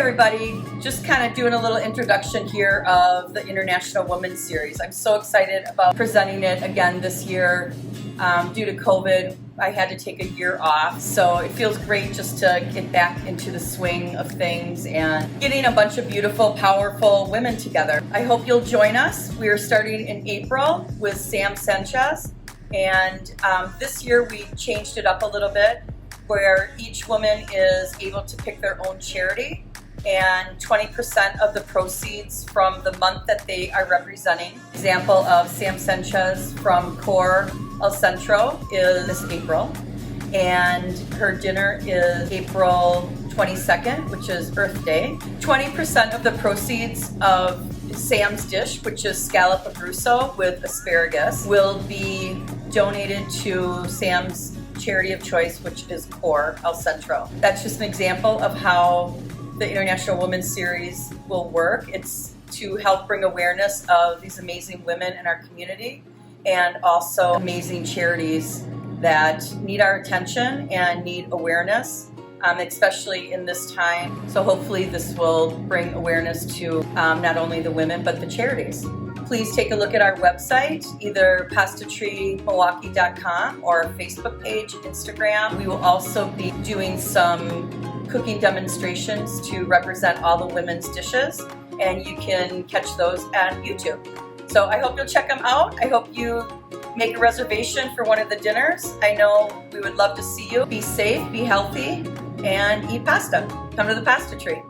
everybody, just kind of doing a little introduction here of the International Women's Series. I'm so excited about presenting it again this year. Due to COVID, I had to take a year off, so it feels great just to get back into the swing of things and getting a bunch of beautiful, powerful women together. I hope you'll join us. We are starting in April with Sam Sanchez, and this year we changed it up a little bit, where each woman is able to pick their own charity, and 20% of the proceeds from the month that they are representing. Example of Sam Sanchez from CORE El Centro is this April, and her dinner is April 22nd, which is Earth Day. 20% of the proceeds of Sam's dish, which is scallop Abruzzo with asparagus, will be donated to Sam's charity of choice, which is CORE El Centro. That's just an example of how the International Women's Series will work. It's to help bring awareness of these amazing women in our community and also amazing charities that need our attention and need awareness, especially in this time. So hopefully this will bring awareness to not only the women but the charities. Please take a look at our website, either pastatreemilwaukee.com or our Facebook page, Instagram. We will also be doing some cooking demonstrations to represent all the women's dishes, and you can catch those on YouTube. So I hope you'll check them out. I hope you make a reservation for one of the dinners. I know we would love to see you. Be safe, be healthy, and eat pasta. Come to the Pasta Tree.